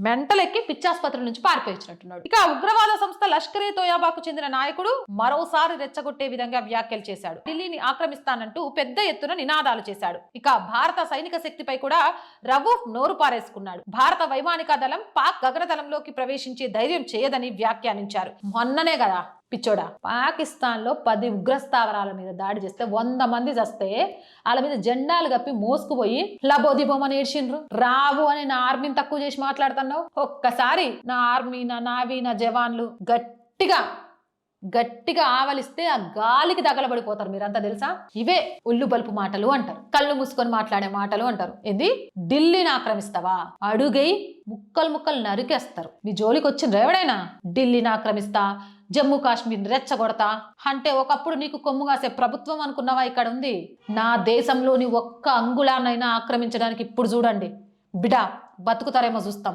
మెంటలెక్కి పిచ్చాసుపత్రి నుంచి పారిపోయించినట్టున్నాడు. ఇక ఉగ్రవాద సంస్థ లష్కరే తోయాబాకు చెందిన నాయకుడు మరోసారి రెచ్చగొట్టే విధంగా వ్యాఖ్యలు చేశాడు. ఢిల్లీని ఆక్రమిస్తానంటూ పెద్ద ఎత్తున నినాదాలు చేశాడు. ఇక భారత సైనిక శక్తిపై కూడా రవూఫ్ నోరు పారేసుకున్నాడు. భారత వైమానిక దళం పాక్ గగనతలంలోకి ప్రవేశించే ధైర్యం చేయదని వ్యాఖ్యానించారు. మొన్ననే కదా పిచ్చోడా, పాకిస్తాన్ లో 10 ఉగ్రస్థావరాల మీద దాడి చేస్తే 100 మంది చస్తే వాళ్ళ మీద జెండాలు కప్పి మోసుకుపోయి లబోదిబోమని ఏడ్చిండ్రు. రావు అని నా ఆర్మీని తక్కువ చేసి మాట్లాడుతున్నావు. ఒక్కసారి నా ఆర్మీ, నా నావీ, నా జవాన్లు గట్టిగా ఆవలిస్తే ఆ గాలికి తగలబడిపోతారు మీరంతా తెలుసా. ఇవే ఉల్లు బలుపు మాటలు అంటారు, కళ్ళు మూసుకొని మాట్లాడే మాటలు అంటారు. ఏంది ఢిల్లీని ఆక్రమిస్తావా, అడుగై ముక్కలు నరికేస్తారు. మీ జోలికి వచ్చిన ఎవడైనా ఢిల్లీని ఆక్రమిస్తా, జమ్మూ కాశ్మీర్ రెచ్చగొడతా అంటే ఒకప్పుడు నీకు కొమ్ముగాసే ప్రభుత్వం అనుకున్నావా ఇక్కడ ఉంది. నా దేశంలోని ఒక్క అంగుళాన్నైనా ఆక్రమించడానికి ఇప్పుడు చూడండి బిడా, బతుకుతారేమో చూస్తాం.